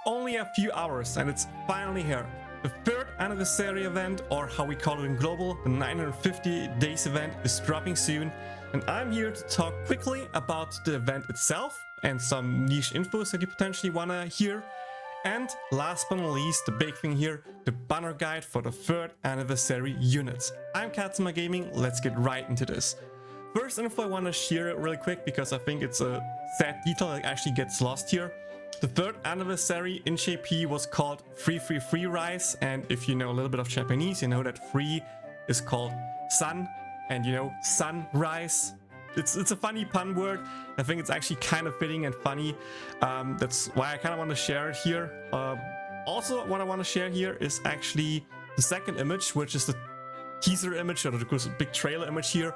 only a few hours and it's finally here. The third anniversary event, or how we call it in global, the 950 days event, is dropping soon. And I'm here to talk quickly about the event itself and some niche infos that you potentially want to hear. And last but not least, the big thing here, the banner guide for the third anniversary units. I'm Katsuma Gaming, let's get right into this. First info I want to share it really quick because I think it's a sad detail that actually gets lost here. The third anniversary in JP was called 333 Rise, and if you know a little bit of Japanese, you know that 3 is called sun, and you know sunrise. It's a funny pun word. I think it's actually kind of fitting and funny. That's why I kind of want to share it here. Also, what I want to share here is actually the second image, which is the teaser image or the big trailer image here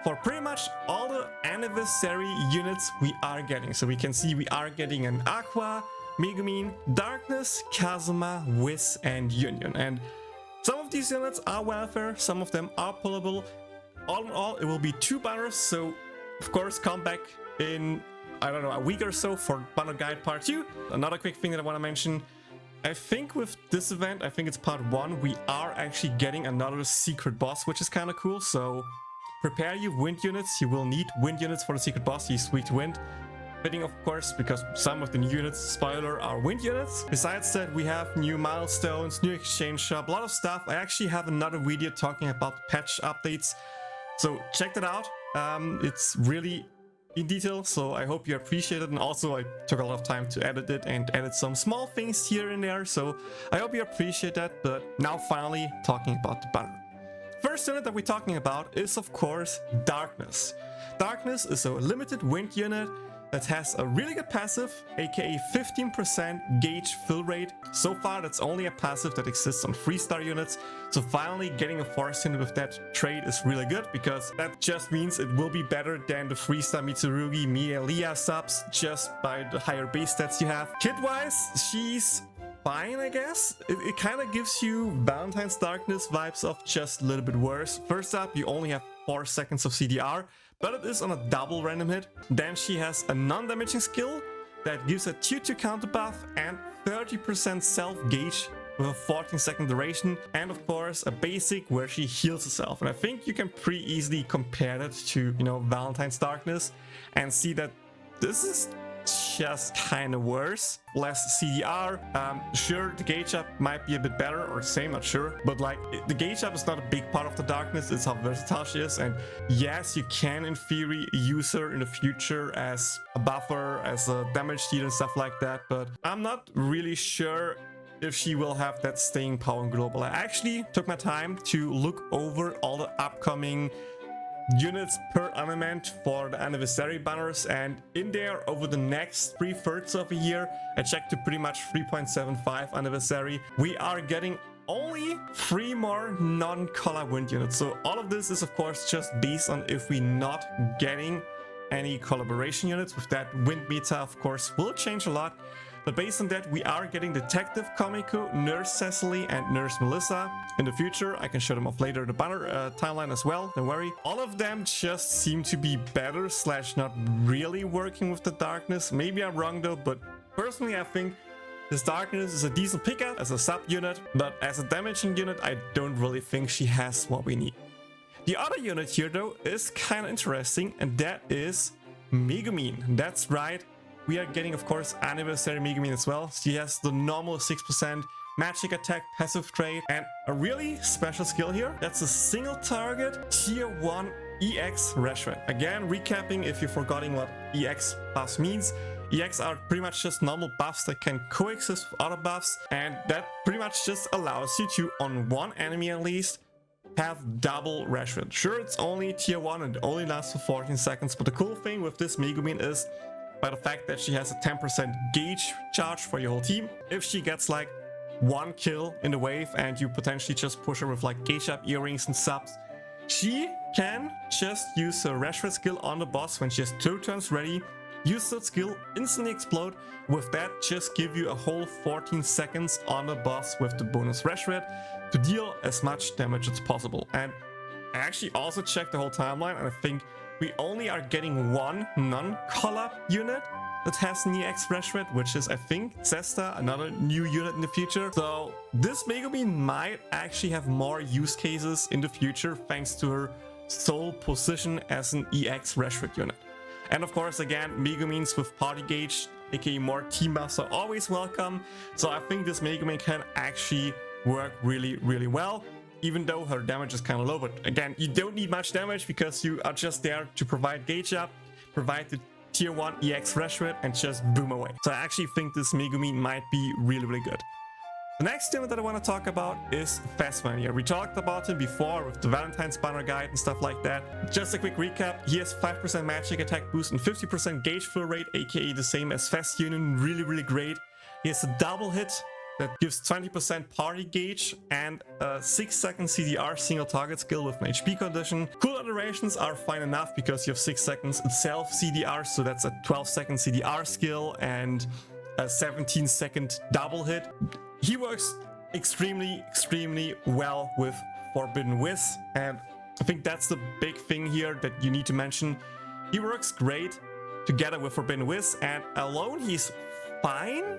for pretty much all the anniversary units we are getting. So we can see we are getting an Aqua, Megumin, Darkness, Kazuma, Wiz, and Union. And some of these units are welfare, some of them are pullable. All in all, it will be 2 banners, so of course come back in, I don't know, a week or so for banner guide part 2. Another quick thing that I want to mention, I think with this event, I think it's part 1, we are actually getting another secret boss, which is kind of cool. So prepare your wind units, you will need wind units for the secret boss, he's weak to wind. Fitting, of course, because some of the new units, spoiler, are wind units. Besides that, we have new milestones, new exchange shop, a lot of stuff. I actually have another video talking about patch updates, so check that out. It's really in detail, so I hope you appreciate it. And also I took a lot of time to edit it and added some small things here and there, so I hope you appreciate that. But now finally talking about the banner. First unit that we're talking about is of course Darkness. Darkness is a limited wind unit that has a really good passive, aka 15% gauge fill rate. So far that's only a passive that exists on 3-star units, so finally getting a force unit with that trait is really good, because that just means it will be better than the 3-star Mitsurugi, Mielia subs just by the higher base stats you have. Kit wise, she's fine, I guess. It kind of gives you Valentine's Darkness vibes of just a little bit worse. First up, you only have 4 seconds of CDR, but it is on a double random hit. Then she has a non-damaging skill that gives a 2-2 counter buff and 30% self-gauge with a 14-second duration, and of course a basic where she heals herself. And I think you can pretty easily compare that to, you know, Valentine's Darkness and see that this is just kind of worse. Less CDR. Sure, the gauge up might be a bit better, or same, not sure, but like the gauge up is not a big part of the Darkness. It's how versatile she is, and yes, you can in theory use her in the future as a buffer, as a damage dealer and stuff like that, but I'm not really sure if she will have that staying power in global. I actually took my time to look over all the upcoming units per armament for the anniversary banners, and in there over the next 3/3 of a year, I checked to pretty much 3.75 anniversary, we are getting only 3 more non-collab wind units. So all of this is of course just based on if we not getting any collaboration units. With that, wind meta of course will change a lot, but based on that, we are getting Detective Komiko, Nurse Cecily, and Nurse Melissa. In the future, I can show them off later, the banner timeline as well, don't worry. All of them just seem to be better / not really working with the Darkness. Maybe I'm wrong though, but personally I think this Darkness is a decent pickup as a sub unit, but as a damaging unit, I don't really think she has what we need. The other unit here though is kind of interesting, and that is Megumin. That's right. We are getting, of course, anniversary Megumin as well. She has the normal 6% magic attack passive trait and a really special skill here. That's a single target tier 1 EX Reshred. Again, recapping if you're forgetting what EX buffs means. EX are pretty much just normal buffs that can coexist with other buffs, and that pretty much just allows you to, on one enemy at least, have double Reshred. Sure, it's only tier 1 and it only lasts for 14 seconds, but the cool thing with this Megumin is by the fact that she has a 10% gauge charge for your whole team. If she gets like 1 kill in the wave and you potentially just push her with like gauge up earrings and subs, she can just use her Reshred skill on the boss when she has 2 turns ready, use that skill, instantly explode. With that, just give you a whole 14 seconds on the boss with the bonus Reshred to deal as much damage as possible. And I actually also checked the whole timeline, and I think we only are getting 1 non-collab unit that has an EX reshred, which is, I think, Zesta, another new unit in the future. So this Megumin might actually have more use cases in the future thanks to her sole position as an EX reshred unit. And of course, again, Megumins with party gauge, aka more team buffs, are always welcome. So I think this Megumin can actually work really, really well, even though her damage is kind of low. But again, you don't need much damage because you are just there to provide gauge up, provide the tier 1 EX reshred, and just boom away. So I actually think this Megumin might be really, really good. The next unit that I want to talk about is Fes Vanir. We talked about him before with the Valentine's banner guide and stuff like that. Just a quick recap, he has 5% magic attack boost and 50% gauge fill rate, aka the same as Fes Union. Really, really great. He has a double hit that gives 20% party gauge and a 6-second CDR single target skill with an HP condition. Cooldown durations are fine enough because you have 6 seconds itself CDR, so that's a 12-second CDR skill and a 17-second double hit. He works extremely well with Forbidden Whiz, and I think that's the big thing here that you need to mention. He works great together with Forbidden Whiz, and alone he's fine,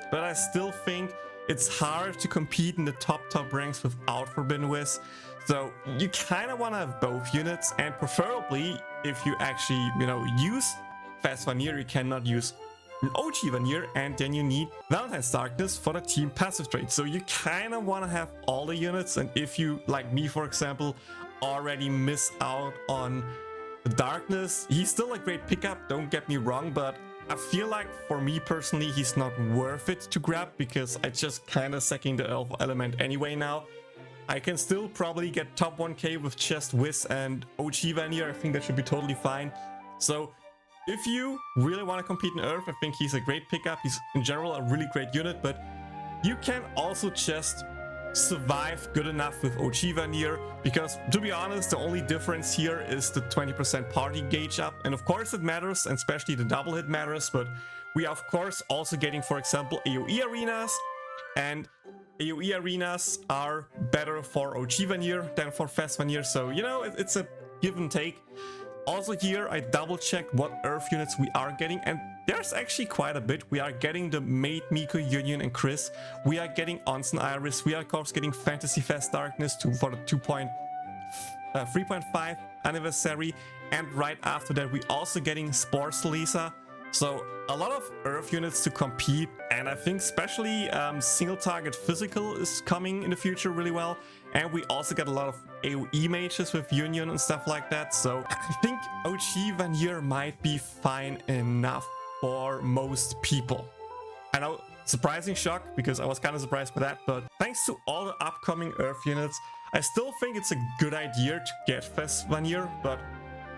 but I still think it's hard to compete in the top ranks without Forbidden Whiz. So you kind of want to have both units, and preferably if you actually, use Fes Vanir, you cannot use an OG Vanir, and then you need Valentine's Darkness for the team passive trait. So you kind of want to have all the units, and if you, like me for example, already miss out on the Darkness, he's still a great pickup, don't get me wrong, but I feel like for me personally he's not worth it to grab because I just kind of sacking the elf element anyway now. I can still probably get top 1k with just Whiz and OG Vanir. I think that should be totally fine. So if you really want to compete in Earth, I think he's a great pickup. He's in general a really great unit, but you can also just survive good enough with OG Vanir, because to be honest, the only difference here is the 20% party gauge up, and of course it matters, and especially the double hit matters, but we are of course also getting, for example, AoE arenas, and AoE arenas are better for OG Vanir than for Fes Vanir, so it's a give and take. Also here, I double checked what Earth units we are getting, and there's actually quite a bit. We are getting the Maid, Miko, Union, and Chris. We are getting Onsen Iris. We are of course getting Fantasy Fes Darkness for the 3.5 anniversary, and right after that we also getting Spores Lisa. So a lot of Earth units to compete, and I think especially single target physical is coming in the future really well. And we also get a lot of AoE mages with Union and stuff like that. So I think OG Vanir might be fine enough for most people. I know, surprising shock, because I was kind of surprised by that, but thanks to all the upcoming Earth units, I still think it's a good idea to get Fes Vanir, but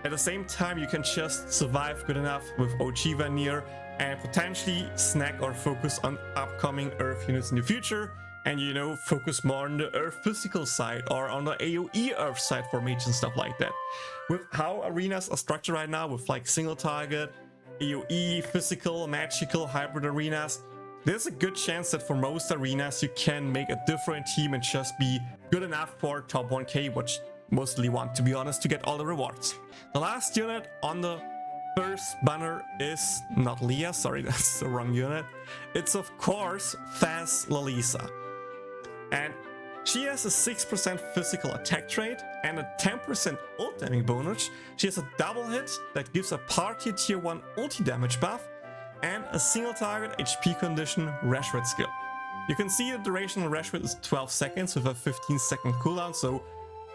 at the same time you can just survive good enough with OG Vanir and potentially snack or focus on upcoming Earth units in the future, and focus more on the Earth physical side or on the AoE Earth side for mages and stuff like that. With how arenas are structured right now, with like single target, AoE, physical, magical, hybrid arenas, there's a good chance that for most arenas you can make a different team and just be good enough for top 1k, which mostly want, to be honest, to get all the rewards. The last unit on the first banner is not Leah, sorry, that's the wrong unit. It's of course Fes Lolia. And she has a 6% physical attack trait and a 10% ult damage bonus. She has a double hit that gives a party tier 1 ulti damage buff and a single target HP condition reshred skill. You can see the duration of reshred is 12 seconds with a 15-second cooldown, so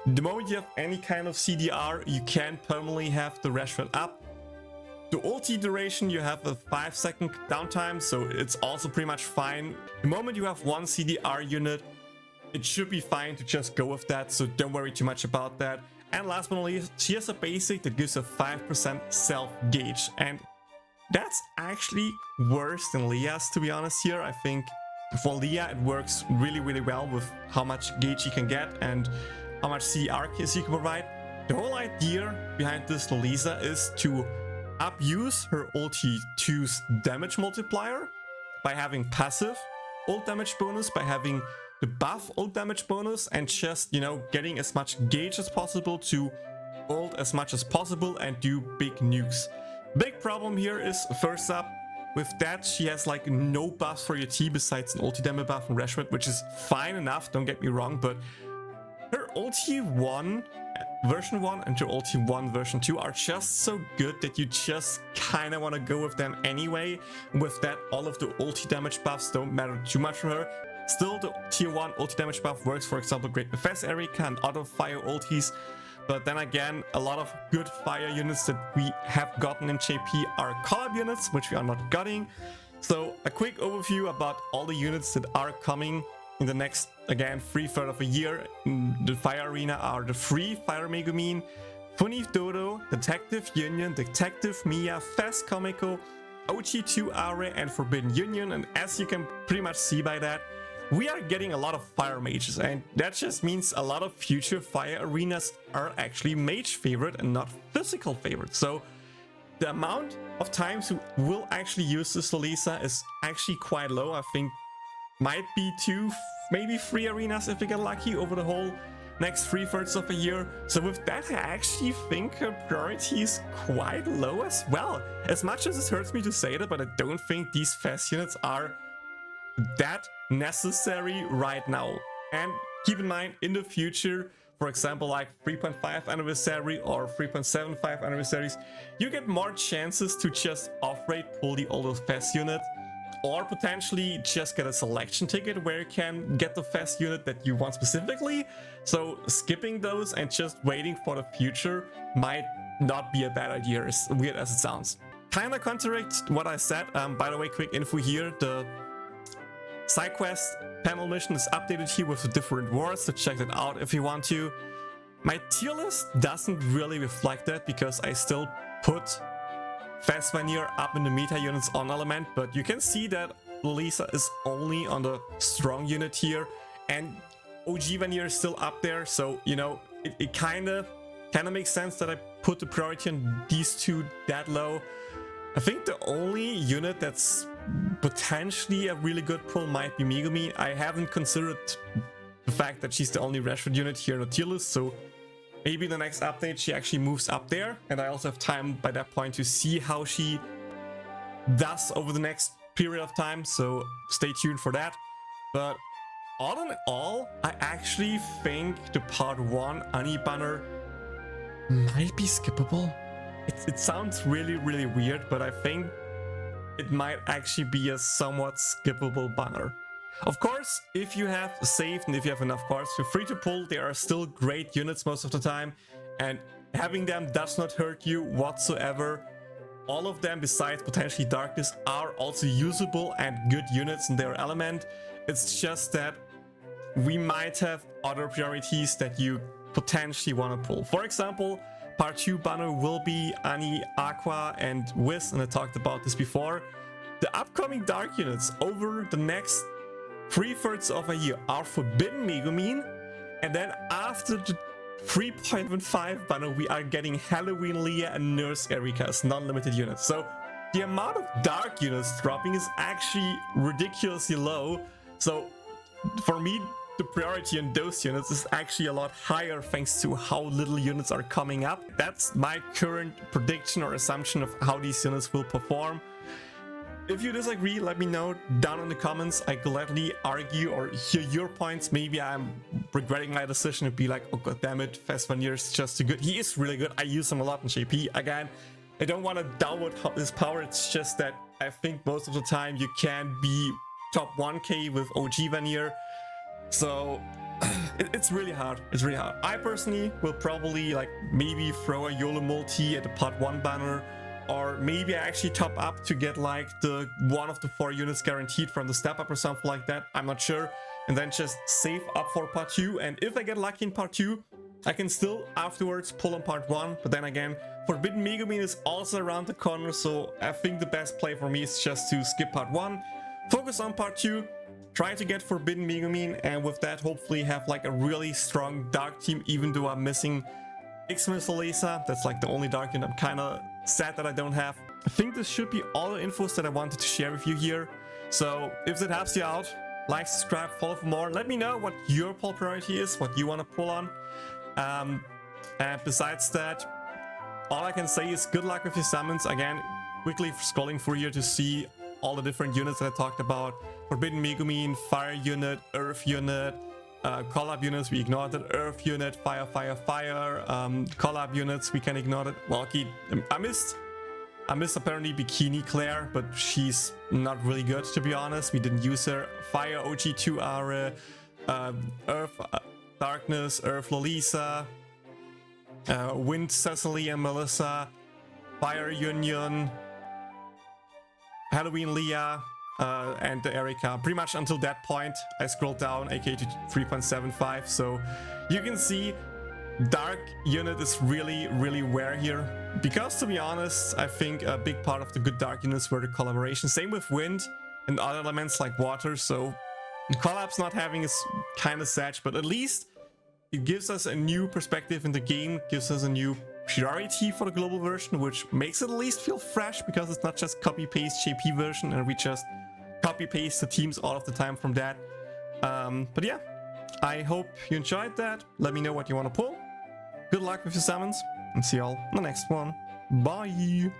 the moment you have any kind of CDR, you can permanently have the reshred up. The ulti duration, you have a 5-second downtime, so it's also pretty much fine. The moment you have one CDR unit, it should be fine to just go with that, so don't worry too much about that. And last but not least, she has a basic that gives a 5% self gauge, and that's actually worse than Leah's, to be honest here. I think for Leah it works really well with how much gauge you can get and how much CDR kills you can provide. The whole idea behind this Lolia is to abuse her ulti 2's damage multiplier by having passive ult damage bonus, by having the buff ult damage bonus, and just getting as much gauge as possible to ult as much as possible and do big nukes. Big problem here is, first up, with that, she has like no buffs for your T besides an ulti damage buff and Reshmet, which is fine enough, don't get me wrong, but her ulti 1 version 1 and her ulti 1 version 2 are just so good that you just kind of want to go with them anyway. With that, all of the ulti damage buffs don't matter too much for her. Still, the tier 1 ulti damage buff works, for example, great with Fes Erika and other fire ultis. But then again, a lot of good fire units that we have gotten in JP are collab units, which we are not getting. So a quick overview about all the units that are coming in the next, again, 3/3 of a year in the fire arena are the 3 Fire Megumin, Funny Dodo, Detective Union, Detective Mia, Fes Komiko, OG2 Are, and Forbidden Union. And as you can pretty much see by that, we are getting a lot of fire mages, and that just means a lot of future fire arenas are actually mage favorite and not physical favorite. So the amount of times we will actually use this Lolisa is actually quite low. I think might be 2, maybe 3 arenas if we get lucky over the whole next 3/3 of a year. So with that, I actually think her priority is quite low as well. As much as it hurts me to say that, but I don't think these Fes units are that necessary right now. And keep in mind, in the future, for example, like 3.5 anniversary or 3.75 anniversaries, you get more chances to just off-rate pull the older Fes unit, or potentially just get a selection ticket where you can get the Fes unit that you want specifically. So skipping those and just waiting for the future might not be a bad idea, as weird as it sounds. Kinda contradicts what I said. By the way, quick info here, the side quest panel mission is updated here with the different words, so check that out if you want to. My tier list doesn't really reflect that because I still put Fes Vanir up in the meta units on element, but you can see that Lolisa is only on the strong unit here, and OG Vanir is still up there, so you know it kind of makes sense that I put the priority on these two that low. I think the only unit that's potentially a really good pull might be Megumin. I haven't considered the fact that she's the only Rashford unit here in the tier list, so maybe the next update she actually moves up there, and I also have time by that point to see how she does over the next period of time, so stay tuned for that. But all in all, I actually think the part 1 ANNI banner might be skippable. It sounds really weird, but I think it might actually be a somewhat skippable banner. Of course, if you have saved and if you have enough cards, feel free to pull. They are still great units most of the time, and having them does not hurt you whatsoever. All of them, besides potentially Darkness, are also usable and good units in their element. It's just that we might have other priorities that you potentially want to pull. For example, part 2 banner will be ANNI, Aqua, and Wiz, and I talked about this before. The upcoming dark units over the next 3/3 of a year are Forbidden Megumin, and then after the 3.15 banner, we are getting Halloween Leah and Nurse Erika as non-limited units. So the amount of dark units dropping is actually ridiculously low. So for me, the priority on those units is actually a lot higher thanks to how little units are coming up. That's my current prediction or assumption of how these units will perform. If you disagree, let me know down in the comments. I gladly argue or hear your points. Maybe I'm regretting my decision to be like, oh god damn it, Fes Vanir is just too good. He is really good. I use him a lot in JP. Again, I don't want to download his power. It's just that I think most of the time you can be top 1k with OG Vanir. So it's really hard. It's really hard. I personally will probably like maybe throw a YOLO multi at the part 1 banner, or maybe I actually top up to get like the one of the 4 units guaranteed from the step up or something like that. I'm not sure. And then just save up for part 2. And if I get lucky in part 2, I can still afterwards pull on part 1. But then again, Forbidden Megumin is also around the corner. So I think the best play for me is just to skip part 1, focus on part 2, try to get Forbidden Megumin, and with that hopefully have like a really strong dark team, even though I'm missing X-Miss Lolisa. That's like the only dark unit I'm kind of sad that I don't have. I think this should be all the infos that I wanted to share with you here. So if that helps you out, like, subscribe, follow for more. Let me know what your pull priority is, what you want to pull on. And besides that, all I can say is good luck with your summons. Again, quickly scrolling through here to see all the different units that I talked about. Forbidden Megumin, Fire Unit, Earth Unit, collab units, we ignored it. Earth Unit, Fire, Fire, Fire. Collab units, we can ignore it. Well, okay, I missed apparently Bikini Claire, but she's not really good, to be honest. We didn't use her. Fire OG2 Are, Earth Darkness, Earth Lolisa, Wind Cecily and Melissa, Fire Union, Halloween Leah, and the Erika. Pretty much until that point, I scrolled down, aka to 3.75. So you can see Dark Unit is really, really rare here. Because to be honest, I think a big part of the good Dark units were the collaboration. Same with Wind and other elements like Water. So collabs not having is kind of sad, but at least it gives us a new perspective in the game, gives us a new priority for the global version, which makes it at least feel fresh because it's not just copy-paste JP version and we just copy-paste the teams all of the time from that. But yeah, I hope you enjoyed that. Let me know what you want to pull. Good luck with your summons and see y'all in the next one. Bye!